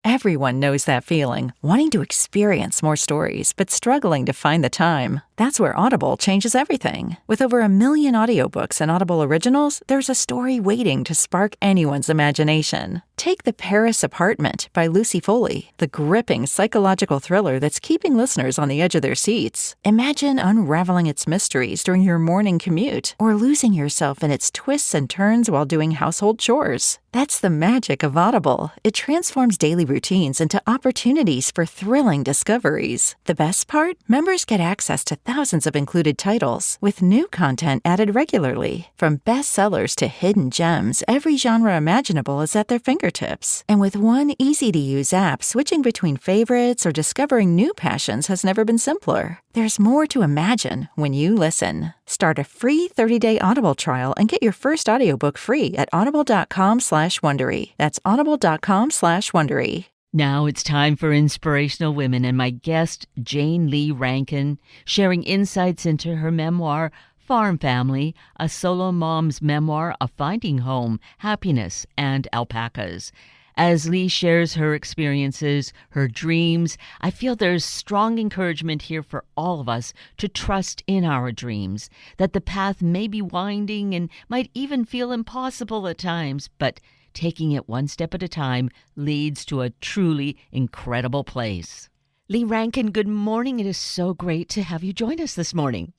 Everyone knows that feeling, wanting to experience more stories, but struggling to find the time. That's where Audible changes everything. With over 1 million audiobooks and Audible originals, there's a story waiting to spark anyone's imagination. Take The Paris Apartment by Lucy Foley, the gripping psychological thriller that's keeping listeners on the edge of their seats. Imagine unraveling its mysteries during your morning commute, or losing yourself in its twists and turns while doing household chores. That's the magic of Audible. It transforms daily routines into opportunities for thrilling discoveries. The best part? Members get access to thousands of included titles, with new content added regularly. From bestsellers to hidden gems, every genre imaginable is at their fingertips. And with one easy-to-use app, switching between favorites or discovering new passions has never been simpler. There's more to imagine when you listen. Start a free 30-day Audible trial and get your first audiobook free at audible.com/Wondery. That's audible.com/Wondery. Now it's time for Inspirational Women and my guest, Jane Lee Rankin, sharing insights into her memoir, Farm Family, a solo mom's memoir of finding home, happiness, and alpacas. As Lee shares her experiences, her dreams, I feel there's strong encouragement here for all of us to trust in our dreams, that the path may be winding and might even feel impossible at times, but taking it one step at a time leads to a truly incredible place. Lee Rankin, good morning. It is so great to have you join us this morning.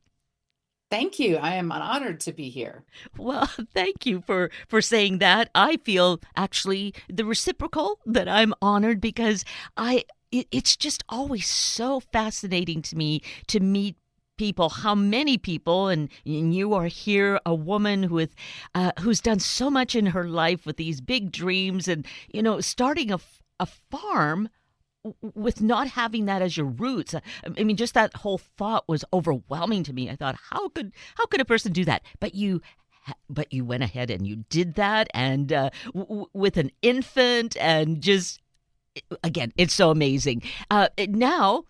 Thank you. I am honored to be here. Well, thank you for saying that. I feel actually the reciprocal, that I'm honored because it's just always so fascinating to me to meet people, how many people, and you are here, a woman who's done so much in her life with these big dreams and, starting a farm with not having that as your roots. I mean, just that whole thought was overwhelming to me. I thought, how could a person do that? But you went ahead and you did that, and with an infant, and just, again, it's so amazing. Now,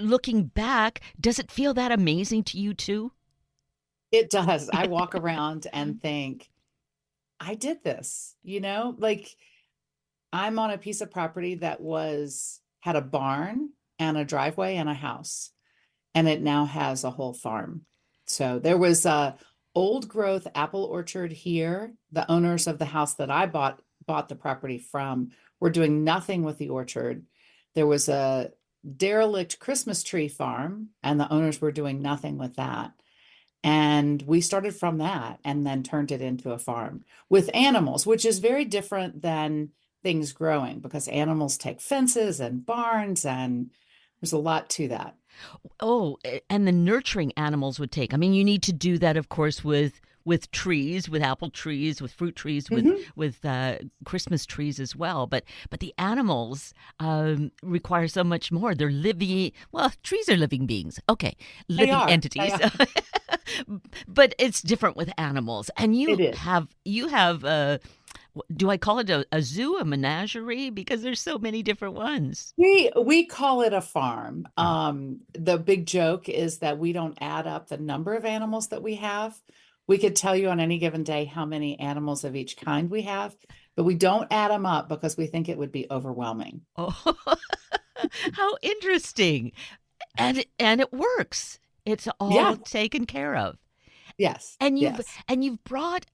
looking back, does it feel that amazing to you too? It does. I walk around and think, I did this, I'm on a piece of property that had a barn and a driveway and a house, and it now has a whole farm. So there was a old growth apple orchard here. The owners of the house that I bought the property from were doing nothing with the orchard. There was a derelict Christmas tree farm, and the owners were doing nothing with that. And we started from that and then turned it into a farm with animals, which is very different than things growing, because animals take fences and barns, and there's a lot to that. Oh, and the nurturing animals would take. I mean, you need to do that, of course, with trees, with apple trees, with fruit trees, with Christmas trees as well. But the animals require so much more. They're living. Well, trees are living beings. Okay, living entities. But it's different with animals. And you have. Do I call it a zoo, a menagerie? Because there's so many different ones. We call it a farm. The big joke is that we don't add up the number of animals that we have. We could tell you on any given day how many animals of each kind we have, but we don't add them up because we think it would be overwhelming. Oh, how interesting. And it works. It's all taken care of. Yes. And you've brought,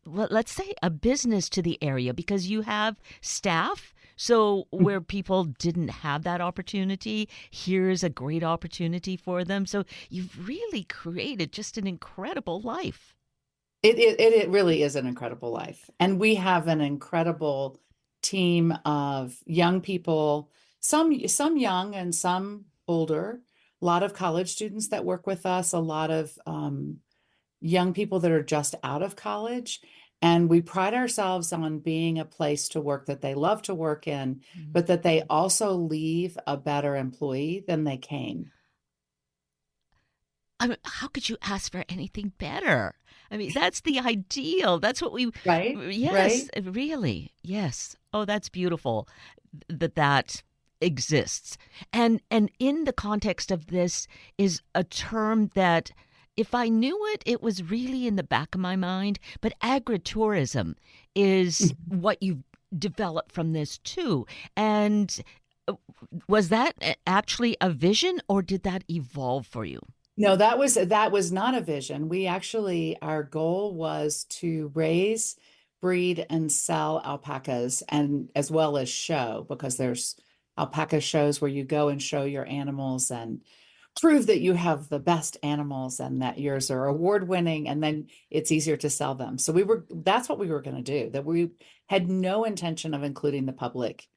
let's say, a business to the area because you have staff. So where people didn't have that opportunity, here's a great opportunity for them. So you've really created just an incredible life. It really is an incredible life. And we have an incredible team of young people, some young and some older, a lot of college students that work with us, a lot of young people that are just out of college. And we pride ourselves on being a place to work that they love to work in, but that they also leave a better employee than they came. I mean, how could you ask for anything better? I mean, that's the ideal. That's what we... Right? Yes, Right? really. Yes. Oh, that's beautiful that exists. And in the context of this is a term that, if I knew it, it was really in the back of my mind. But agri-tourism is what you've develop from this too. And was that actually a vision, or did that evolve for you? No, that was not a vision. We actually, our goal was to raise, breed, and sell alpacas, and as well as show, because there's alpaca shows where you go and show your animals and prove that you have the best animals and that yours are award winning, and then it's easier to sell them. So that's what we were going to do, that we had no intention of including the public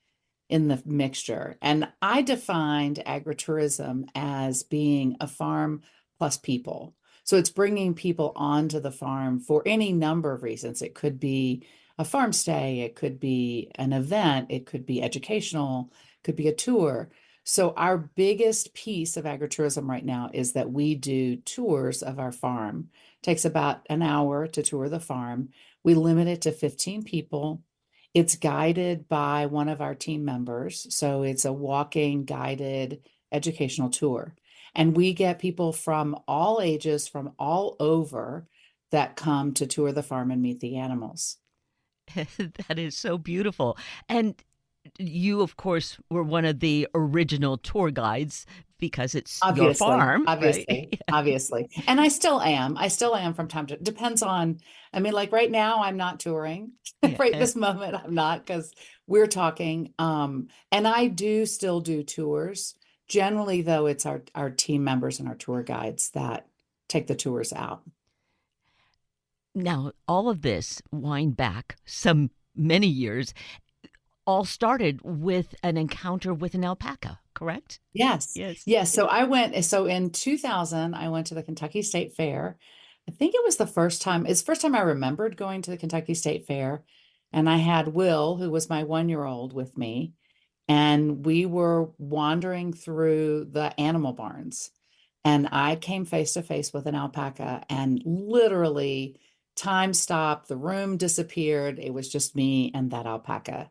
in the mixture. And I defined agritourism as being a farm plus people. So it's bringing people onto the farm for any number of reasons. It could be a farm stay, it could be an event, it could be educational, it could be a tour. So our biggest piece of agritourism right now is that we do tours of our farm. It takes about an hour to tour the farm. We limit it to 15 people. It's guided by one of our team members. So it's a walking, guided educational tour. And we get people from all ages, from all over, that come to tour the farm and meet the animals. That is so beautiful. And you, of course, were one of the original tour guides because it's your Obviously, farm, obviously, right? obviously. And I still am. I still am from time to, depends on, I mean, like right now I'm not touring. Yeah. Right this moment I'm not, because we're talking. And I do still do tours. Generally, though, it's our team members and our tour guides that take the tours out. Now, all of this, wind back some many years, all started with an encounter with an alpaca, correct? Yes. Yes. Yes. So in 2000, I went to the Kentucky State Fair. I think it was it's the first time I remembered going to the Kentucky State Fair. And I had Will, who was my 1-year-old, with me. And we were wandering through the animal barns. And I came face to face with an alpaca, and literally time stopped, the room disappeared. It was just me and that alpaca.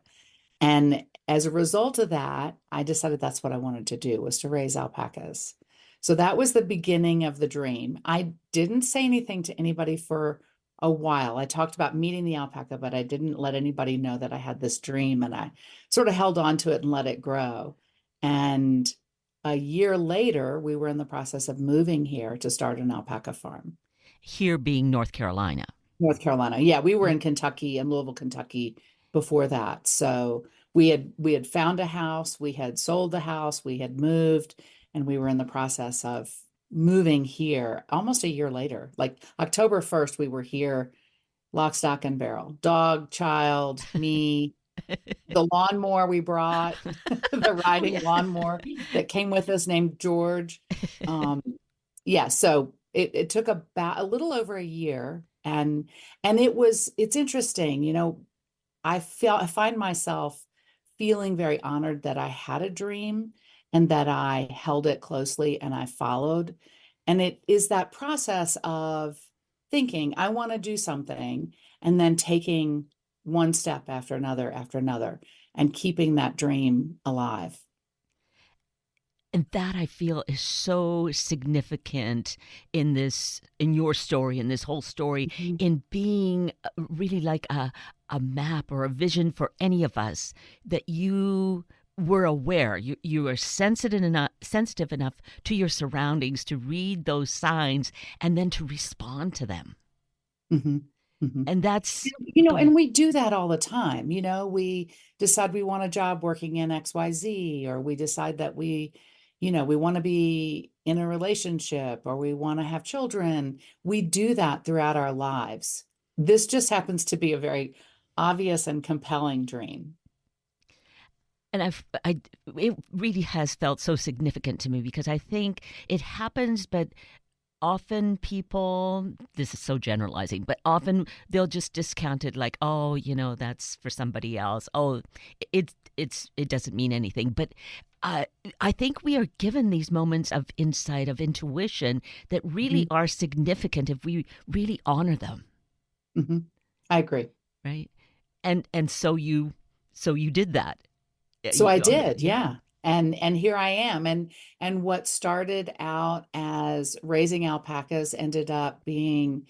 And as a result of that, I decided that's what I wanted to do, was to raise alpacas. So that was the beginning of the dream. I didn't say anything to anybody for a while. I talked about meeting the alpaca, but I didn't let anybody know that I had this dream, and I sort of held on to it and let it grow. And a year later, we were in the process of moving here to start an alpaca farm. Here being North Carolina. North Carolina. Yeah, we were in Kentucky and Louisville, Kentucky before that. So we had found a house, we had sold the house, we had moved, and we were in the process of moving here almost a year later. Like October 1st, we were here, lock, stock, and barrel. Dog, child, me, the lawnmower we brought, the riding lawnmower that came with us named George. Um, yeah, so it took about a little over a year, and it's interesting, I find myself feeling very honored that I had a dream and that I held it closely and I followed. And it is that process of thinking, I want to do something, and then taking one step after another, and keeping that dream alive. And that I feel is so significant in your story, in this whole story, Mhm. in being really like a map or a vision for any of us, that you were aware, you were sensitive enough to your surroundings to read those signs and then to respond to them. Mhm. Mhm. And that's, go ahead. And we do that all the time. We decide we want a job working in XYZ, or we decide that we want to be in a relationship, or we want to have children. We do that throughout our lives. This just happens to be a very obvious and compelling dream. And it really has felt so significant to me because I think it happens, but often people, this is so generalizing, but often they'll just discount it like, oh, that's for somebody else. Oh, it doesn't mean anything. But I think we are given these moments of insight, of intuition that really Mhm. are significant if we really honor them, Mhm. I agree. right? And so you did that. So I You honored it. did, Yeah. yeah. And here I am. And what started out as raising alpacas ended up being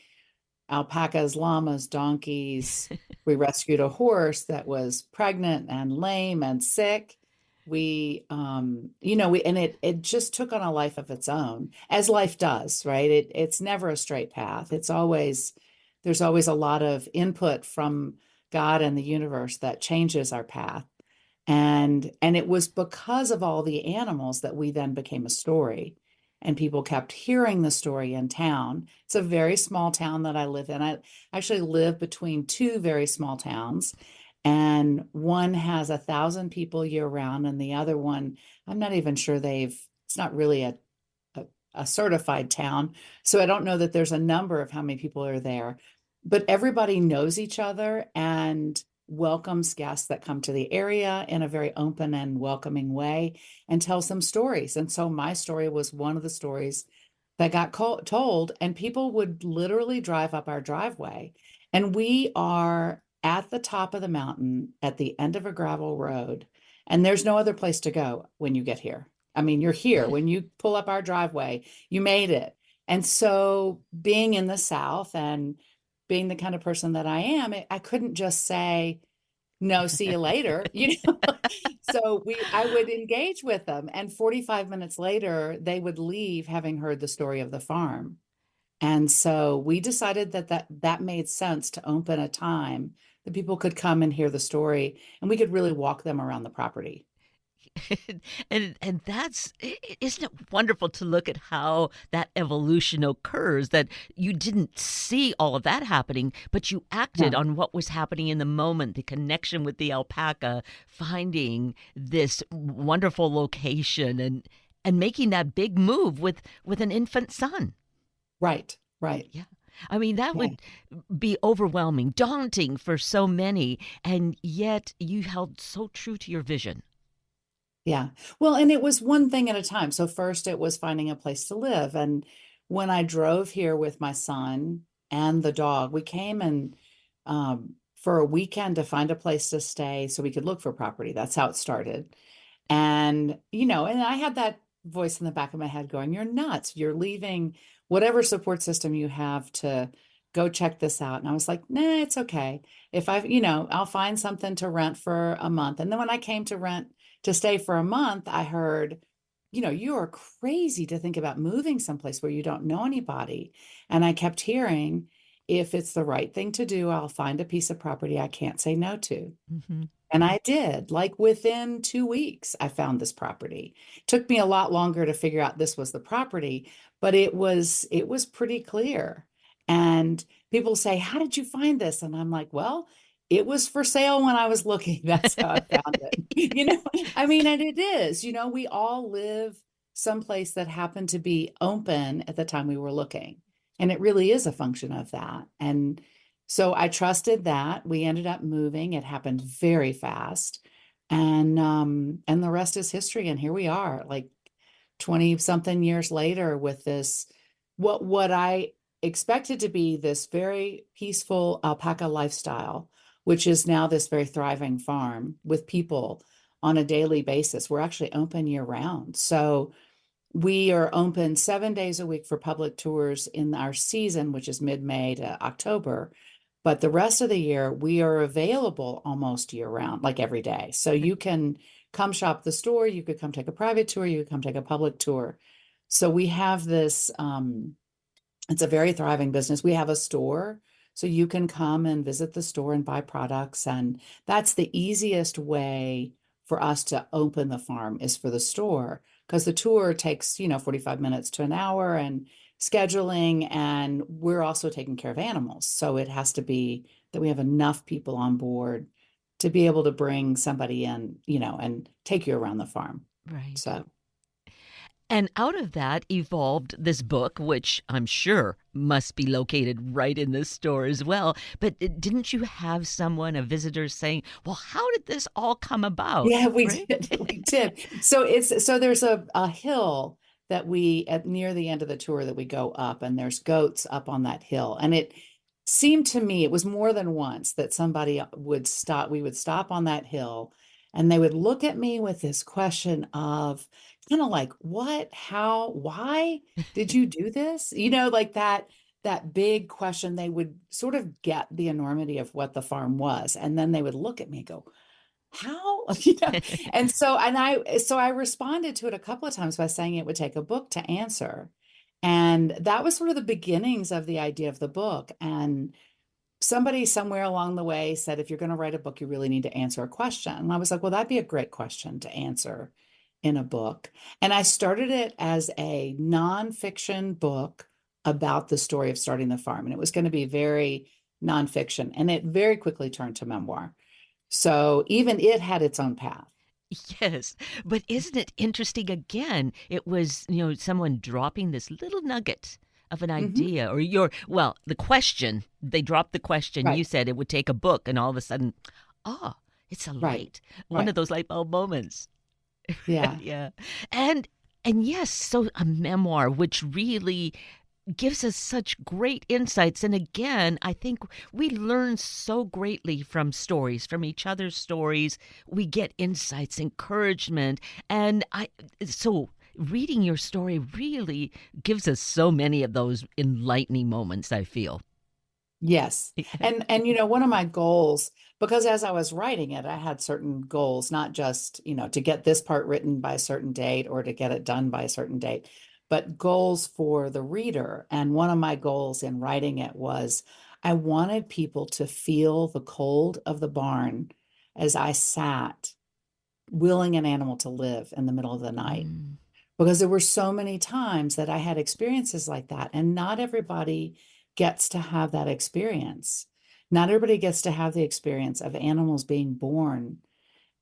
alpacas, llamas, donkeys. We rescued a horse that was pregnant and lame and sick. And it just took on a life of its own, as life does, right? It's never a straight path. There's always a lot of input from God and the universe that changes our path. And it was because of all the animals that we then became a story. And people kept hearing the story in town. It's a very small town that I live in. I actually live between two very small towns, and one has 1,000 people year round, and the other one, I'm not even sure it's not really a certified town. So I don't know that there's a number of how many people are there, but everybody knows each other and welcomes guests that come to the area in a very open and welcoming way and tells them stories. And so my story was one of the stories that got told, and people would literally drive up our driveway. And we are at the top of the mountain at the end of a gravel road, and there's no other place to go when you get here. I mean, you're here. When you pull up our driveway, you made it. And so being in the South and being the kind of person that I am, I couldn't just say, no, see you later, So I would engage with them, and 45 minutes later, they would leave having heard the story of the farm. And so we decided that made sense to open a time that people could come and hear the story, and we could really walk them around the property. And isn't it wonderful to look at how that evolution occurs, that you didn't see all of that happening, but you acted Yeah. on what was happening in the moment, the connection with the alpaca, finding this wonderful location, and making that big move with an infant son. Right, right. Yeah. I mean, that Yeah. would be overwhelming, daunting for so many, and yet you held so true to your vision. Yeah. Well, and it was one thing at a time. So first it was finding a place to live. And when I drove here with my son and the dog, we came and for a weekend to find a place to stay so we could look for property. That's how it started. And I had that voice in the back of my head going, you're nuts. You're leaving whatever support system you have to go check this out. And I was like, nah, it's okay. If I'll find something to rent for a month. And then when I came to stay for a month, I heard, you are crazy to think about moving someplace where you don't know anybody. And I kept hearing, if it's the right thing to do, I'll find a piece of property I can't say no to. Hmm. And I did. Like within 2 weeks, I found this property. Took me a lot longer to figure out this was the property, but it was pretty clear. And people say, "How did you find this?" And I'm like, "Well, it was for sale when I was looking. That's how I found it." I mean, and it is, we all live someplace that happened to be open at the time we were looking. And it really is a function of that. And so I trusted that. We ended up moving. It happened very fast. And the rest is history. And here we are, like 20 something years later with this, what I expected to be this very peaceful alpaca lifestyle, which is now this very thriving farm with people on a daily basis. We're actually open year round. So we are open 7 days a week for public tours in our season, which is mid-May to October. But the rest of the year, we are available almost year round, like every day. So you can come shop the store, you could come take a private tour, you could come take a public tour. So we have this, it's a very thriving business. We have a store, so you can come and visit the store and buy products. And that's the easiest way for us to open the farm, is for the store, because the tour takes, 45 minutes to an hour, and scheduling, and we're also taking care of animals. So it has to be that we have enough people on board to be able to bring somebody in, and take you around the farm. Right. So And out of that evolved this book, which I'm sure must be located right in this store as well. But didn't you have someone, a visitor, saying, well, how did this all come about? yeah, we Right? did. We did. So there's a hill that we at near the end of the tour that we go up, and there's goats up on that hill. And it seemed to me, it was more than once that somebody we would stop on that hill, and they would look at me with this question of kind of like, what, how, why did you do this? Like that, that big question, they would sort of get the enormity of what the farm was. And then they would look at me and go, how? So I responded to it a couple of times by saying it would take a book to answer. And that was sort of the beginnings of the idea of the book. And somebody somewhere along the way said, if you're going to write a book, you really need to answer a question. And I was like, well, that'd be a great question to answer in a book. And I started it as a nonfiction book about the story of starting the farm. And it was going to be very nonfiction. And it very quickly turned to memoir. So even it had its own path. Yes, but isn't it interesting again? It was, someone dropping this little nugget of an Mm-hmm. idea the question. They dropped the question. You Right. said it would take a book, and all of a sudden, it's a Right. one Right. of those light bulb moments. Yeah. Yeah. And yes, so a memoir, which really gives us such great insights. And again, I think we learn so greatly from stories, from each other's stories. We get insights, encouragement. So reading your story really gives us so many of those enlightening moments, I feel. Yes. And one of my goals, because as I was writing it, I had certain goals, not just, to get this part written by a certain date or to get it done by a certain date, but goals for the reader. And one of my goals in writing it was I wanted people to feel the cold of the barn as I sat willing an animal to live in the middle of the night. Mm. Because there were so many times that I had experiences like that, and not everybody gets to have that experience. Not everybody gets to have the experience of animals being born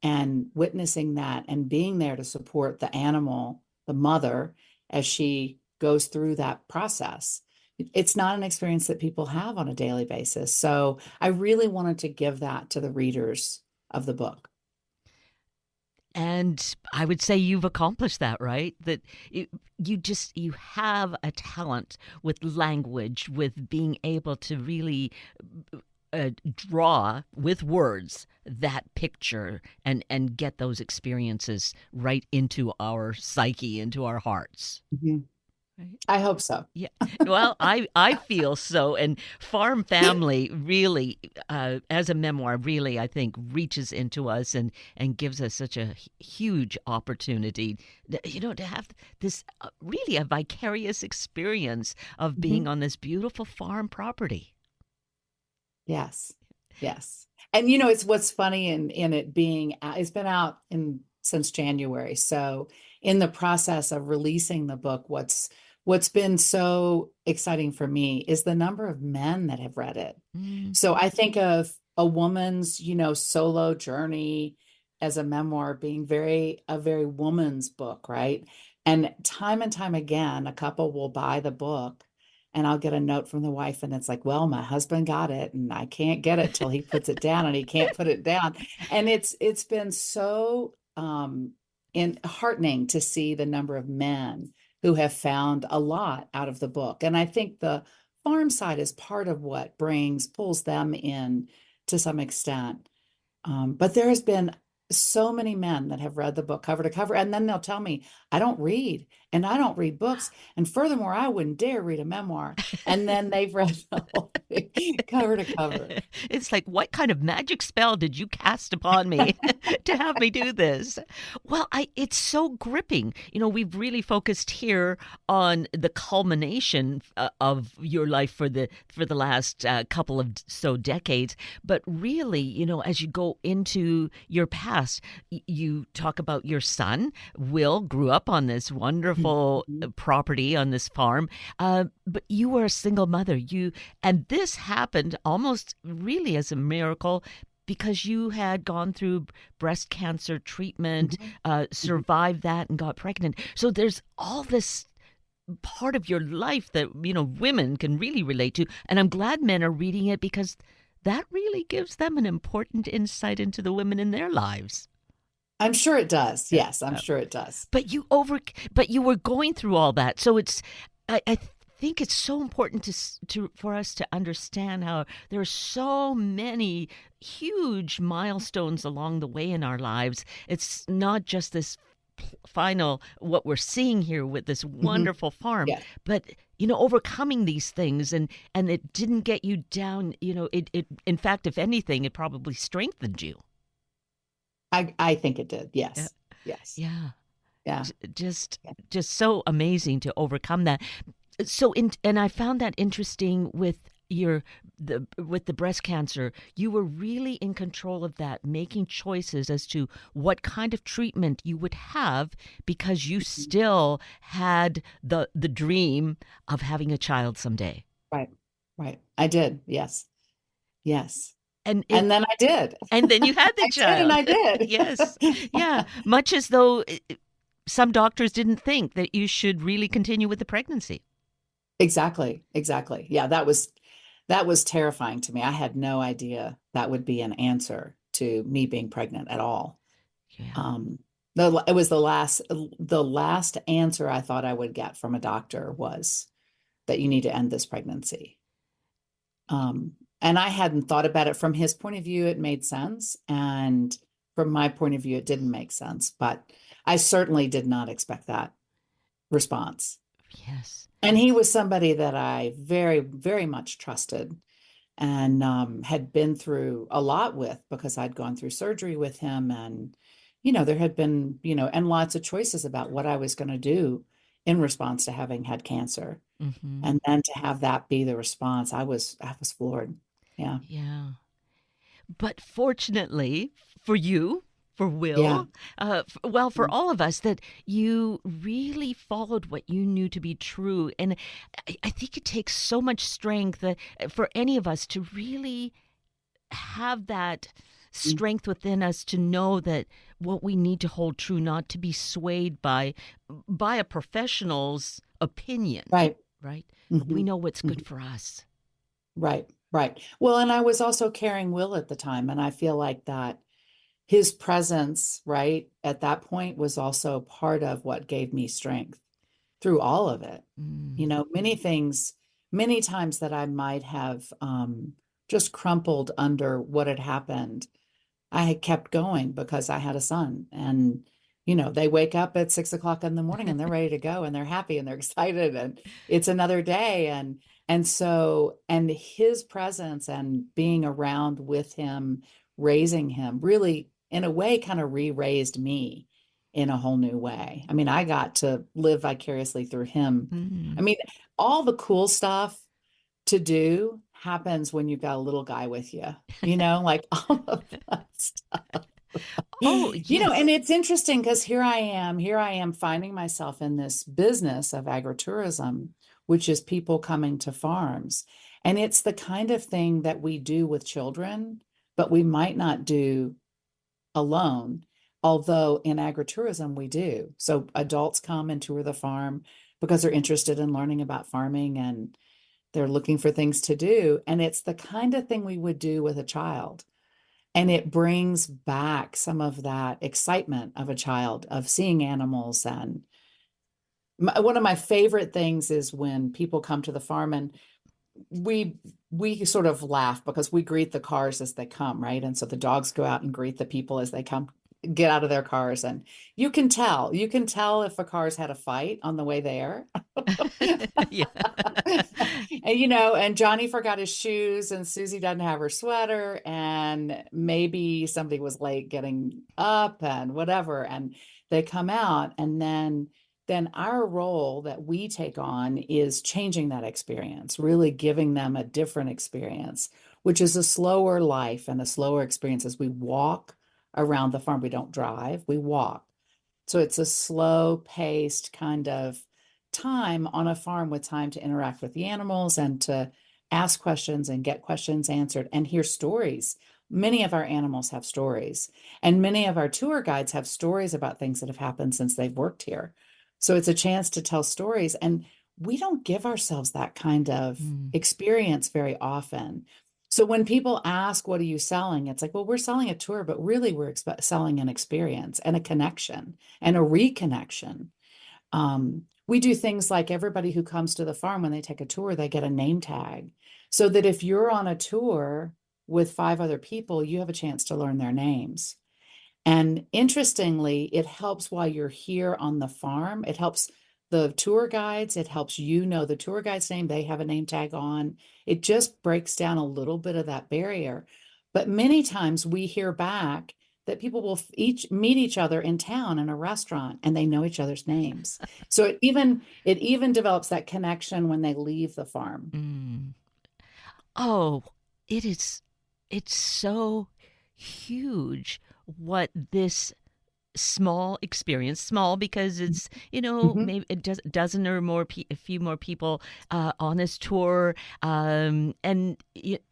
and witnessing that and being there to support the animal, the mother, as she goes through that process. It's not an experience that people have on a daily basis. So I really wanted to give that to the readers of the book. And I would say you've accomplished that, right? That you have a talent with language, with being able to really draw with words that picture and get those experiences right into our psyche, into our hearts. Mhm. Right? I hope so. Yeah. Well, I feel so. And Farm Family really, as a memoir, really, I think, reaches into us and gives us such a huge opportunity, to have this really a vicarious experience of being Mhm. on this beautiful farm property. Yes. Yes. And it's what's funny in it being it's been out in since January. So in the process of releasing the book, what's been so exciting for me is the number of men that have read it. Mm. So I think of a woman's, solo journey as a memoir being a very woman's book, right? And time again, a couple will buy the book and I'll get a note from the wife and it's like, well, my husband got it and I can't get it till he puts it down and he can't put it down. And it's been so heartening to see the number of men who have found a lot out of the book. And I think the farm side is part of what pulls them in to some extent. But there has been so many men that have read the book cover to cover, and then they'll tell me, I don't read, and I don't read books. And furthermore, I wouldn't dare read a memoir. And then they've read the whole thing cover to cover. It's like, what kind of magic spell did you cast upon me to have me do this? Well, it's so gripping. We've really focused here on the culmination of your life for the last couple of so decades, but really, as you go into your past, you talk about your son, Will, grew up on this wonderful property on this farm, but you were a single mother. And this happened almost really as a miracle because you had gone through breast cancer treatment, survived that, and got pregnant. So there's all this part of your life that women can really relate to, and I'm glad men are reading it because that really gives them an important insight into the women in their lives. I'm sure it does. Yes, I'm sure it does. But you were going through all that, so I think it's so important for us to understand how there are so many huge milestones along the way in our lives. It's not just this final what we're seeing here with this Hmm. wonderful farm. Yeah, But overcoming these things, and it didn't get you down. It in fact, if anything, it probably strengthened you. I think it did. Yeah, Yes. Yes. yeah. Yeah. J- just Yeah. just so amazing to overcome that. And I found that interesting with the breast cancer. You were really in control of that, making choices as to what kind of treatment you would have, because you Mhm. still had the dream of having a child someday. Right. Right. I did. Yes. Yes. And it And then I did. and then you had the I did and child. I did. Yes. Yeah, much as though some doctors didn't think that you should really continue with the pregnancy. Exactly. Exactly. Yeah, that was terrifying to me. I had no idea that would be an answer to me being pregnant at all. Yeah. Um, it was the last answer I thought I would get from a doctor was that you need to end this pregnancy. And I hadn't thought about it from his point of view. It made sense. And from my point of view, it didn't make sense. But I certainly did not expect that response. Yes. And he was somebody that I very, very much trusted and had been through a lot with because I'd gone through surgery with him. And, there had been, and lots of choices about what I was going to do in response to having had cancer. Hmm. And then to have that be the response, I was floored. Yeah. Yeah. But fortunately for you, for Yeah. Will, well, for all of us, that you really followed what you knew to be true. And I think it takes so much strength for any of us to really have that Mm. strength within us to know that what we need to hold true, not to be swayed by a professional's opinion, Right. right? But we Hmm. know what's Hmm. good for us. Right. Right. Well, and I was also carrying Will at the time, and I feel like that his presence, right, at that point was also part of what gave me strength through all of it. Mm. Many things, many times that I might have just crumpled under what had happened, I had kept going because I had a son. And, they wake up at 6 o'clock in the morning and they're ready to go and they're happy and they're excited and it's another day. And his presence and being around with him, raising him really, in a way, kind of re-raised me in a whole new way. I mean, I got to live vicariously through him. I Mm. mean, all the cool stuff to do happens when you've got a little guy with you, like all of that stuff. Oh, And yes. it's interesting because here I am finding myself in this business of agritourism, which is people coming to farms. And it's the kind of thing that we do with children, but we might not do alone. Although in agritourism, we do. So adults come and tour the farm because they're interested in learning about farming and they're looking for things to do. And it's the kind of thing we would do with a child. And it brings back some of that excitement of a child of seeing animals. And one of my favorite things is when people come to the farm and we sort of laugh because we greet the cars as they come, right? And so the dogs go out and greet the people as they come, get out of their cars. And you can tell if a car's had a fight on the way there. Yeah. And Johnny forgot his shoes and Susie doesn't have her sweater and maybe somebody was late getting up and whatever. And they come out and then our role that we take on is changing that experience, really giving them a different experience, which is a slower life and a slower experience as we walk around the farm. We don't drive, we walk. So it's a slow paced kind of time on a farm with time to interact with the animals and to ask questions and get questions answered and hear stories. Many of our animals have stories, and many of our tour guides have stories about things that have happened since they've worked here. So it's a chance to tell stories. And we don't give ourselves that kind of Mm. experience very often. So when people ask, what are you selling? It's like, well, we're selling a tour, but really we're selling an experience and a connection and a reconnection. We do things like everybody who comes to the farm, when they take a tour, they get a name tag so that if you're on a tour with 5 other people, you have a chance to learn their names. And interestingly, it helps while you're here on the farm. It helps the tour guides. It helps you know the tour guide's name. They have a name tag on. It just breaks down a little bit of that barrier. But many times we hear back that people will each meet each other in town in a restaurant and they know each other's names. So it even develops that connection when they leave the farm. Mm. Oh, it is, it's so huge what this small experience, small because it's, Mhm. maybe a dozen or more a few more people on this tour, and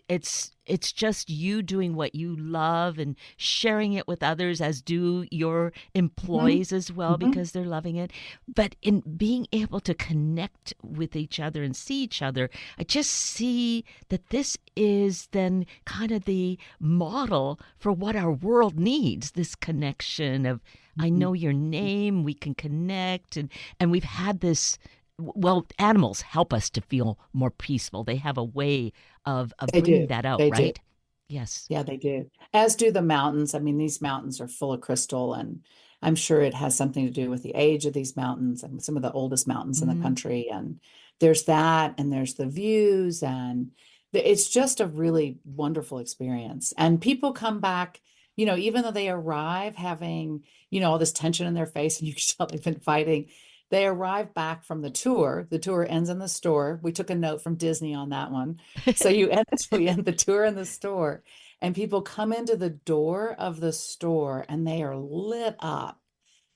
it's just you doing what you love and sharing it with others, as do your Mhm. employees as well, Mhm. because they're loving it. But in being able to connect with each other and see each other, I just see that this is then kind of the model for what our world needs, this connection of, I know Mhm. your name, we can connect, and we've had this. Well, animals help us to feel more peaceful. They have a way of They bringing do. that out, They do. right? Yes. Yeah, they do. As do the mountains. I mean, these mountains are full of crystal, and I'm sure it has something to do with the age of these mountains. I mean, some of the oldest mountains in the Mm, country. And there's that, and there's the views, and it's just a really wonderful experience. And people come back, even though they arrive having, all this tension in their face, and you can tell they've been fighting. They arrive back from the tour. The tour ends in the store. We took a note from Disney on that one. So we end the tour in the store, and people come into the door of the store and they are lit up,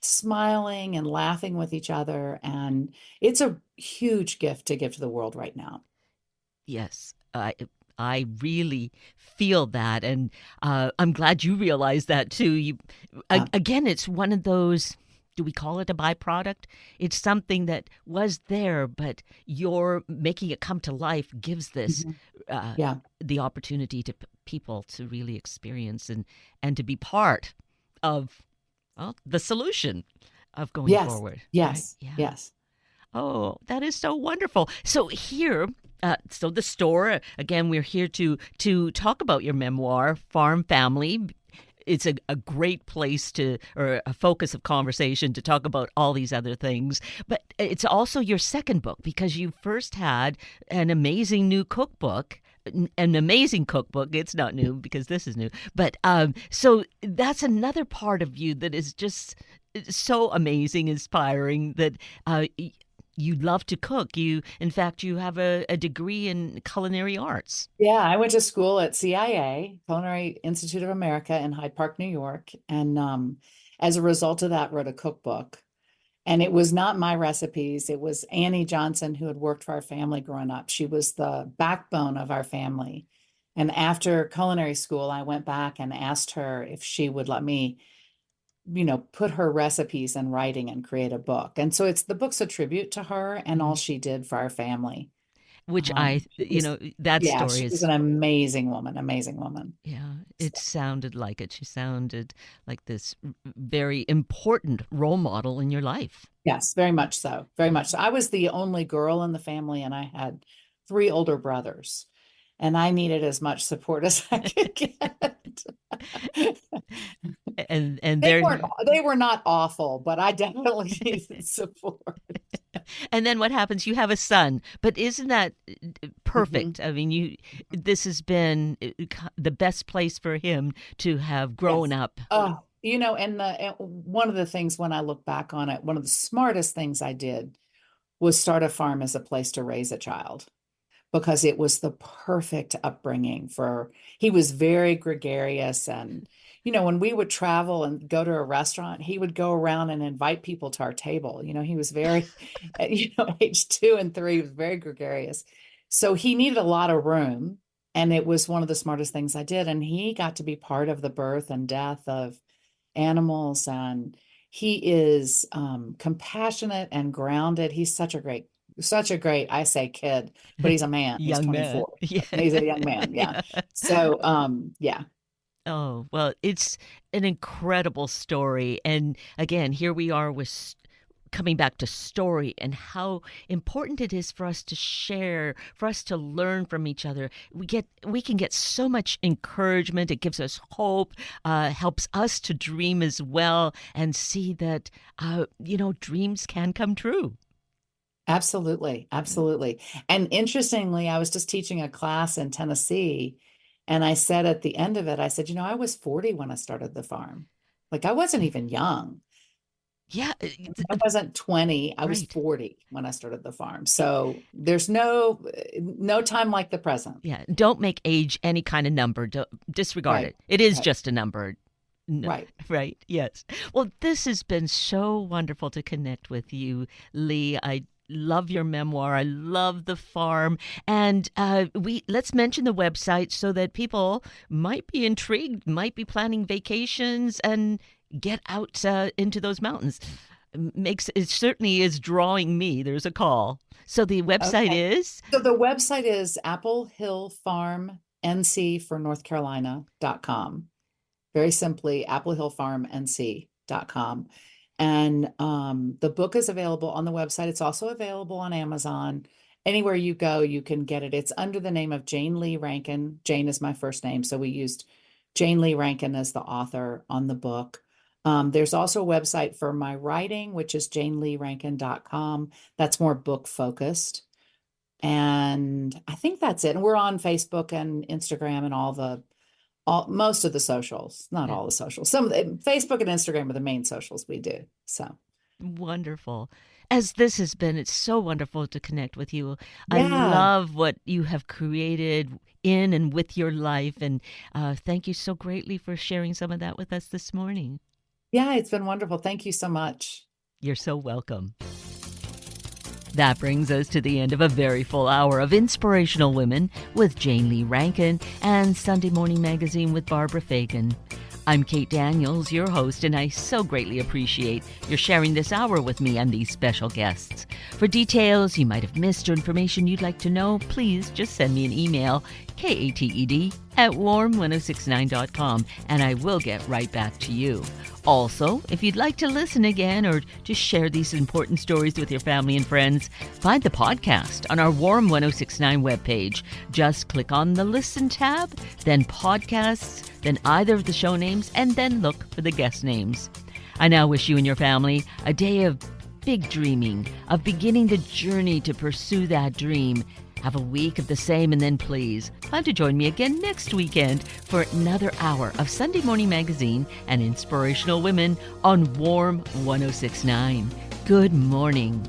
smiling and laughing with each other. And it's a huge gift to give to the world right now. yes. I really feel that, and I'm glad you realize that too. Yeah. Again, it's one of those. Do we call it a byproduct? It's something that was there, but you're making it come to life gives this Mhm. uh, Yeah. the opportunity to people to really experience and to be part of, well, the solution of going Yes. forward, right? Yes. Yeah. Yes. Oh, that is so wonderful. So here, so the store again. We're here to talk about your memoir, Farm Family. It's a great place to, or a focus of conversation to talk about all these other things. But it's also your second book, because you first had an amazing new cookbook. An amazing cookbook. It's not new because this is new, but so that's another part of you that is just so amazing, inspiring. That you love to cook. In fact, you have a degree in culinary arts. Yeah, I went to school at CIA, Culinary Institute of America in Hyde Park, New York, and as a result of that, wrote a cookbook. And it was not my recipes. It was Annie Johnson, who had worked for our family growing up. She was the backbone of our family. And after culinary school, I went back and asked her if she would let me, put her recipes in writing and create a book. And so the book's a tribute to her and all Mm. she did for our family. Which She was, that yeah, story she was an is, amazing woman, amazing woman. yeah, it So, sounded like it. She sounded like this very important role model in your life. yes, very much so. Very much so. I was the only girl in the family, and I had three older brothers, and I needed as much support as I could get. And They there, weren't they were not awful, but I definitely needed support. and then what happens? You have a son, but isn't that Mhm. perfect? I mean, this has been the best place for him to have grown Yes. up. Oh, and one of the things when I look back on it, one of the smartest things I did was start a farm as a place to raise a child, because it was the perfect upbringing for he was very gregarious. And when we would travel and go to a restaurant, he would go around and invite people to our table. He was very age 2 and 3, he was very gregarious, so he needed a lot of room. And it was one of the smartest things I did, and he got to be part of the birth and death of animals. And he is compassionate and grounded. He's such a great, I say kid, but he's a man. He's Young man. 24. Yeah. He's a young man. Yeah. Yeah. So, yeah. Oh, well, it's an incredible story. And again, here we are with coming back to story and how important it is for us to share, for us to learn from each other. We can get so much encouragement. It gives us hope, helps us to dream as well, and see that dreams can come true. Absolutely. Absolutely. And interestingly, I was just teaching a class in Tennessee, and I said at the end of it, I said, I was 40 when I started the farm. Like, I wasn't even young. Yeah. I wasn't 20. I was Right. 40 when I started the farm. So there's no time like the present. Yeah. Don't make age any kind of number. Don't disregard Right. it. It is Right. just a number. No, Right. right. Yes. Well, this has been so wonderful to connect with you, Lee. I love your memoir. I love the farm. And let's mention the website so that people might be intrigued, might be planning vacations and get out into those mountains. It certainly is drawing me. There's a call. So the website Okay. is? So the website is Apple Hill Farm NC for North Carolina.com. Very simply, applehillfarmnc.com. And the book is available on the website. It's also available on Amazon. Anywhere you go, you can get it. It's under the name of Jane Lee Rankin. Jane is my first name, so we used Jane Lee Rankin as the author on the book. There's also a website for my writing, which is janeleerankin.com. That's more book focused. And I think that's it. And we're on Facebook and Instagram and most of the socials, not all the socials. Some of Facebook and Instagram are the main socials we do. So Wonderful. As this has been, it's so wonderful to connect with you. I yeah, love what you have created in and with your life. And thank you so greatly for sharing some of that with us this morning. yeah, it's been wonderful. Thank you so much. You're so welcome. That brings us to the end of a very full hour of Inspirational Women with Jane Lee Rankin and Sunday Morning Magazine with Barbara Fagan. I'm Kate Daniels, your host, and I so greatly appreciate your sharing this hour with me and these special guests. For details you might have missed or information you'd like to know, please just send me an email, kated@warm1069.com, and I will get right back to you. Also, if you'd like to listen again or to share these important stories with your family and friends, find the podcast on our Warm 1069 webpage. Just click on the Listen tab, then Podcasts, then either of the show names, and then look for the guest names. I now wish you and your family a day of big dreaming, of beginning the journey to pursue that dream. Have a week of the same, and then please plan to join me again next weekend for another hour of Sunday Morning Magazine and Inspirational Women on Warm 1069. Good morning.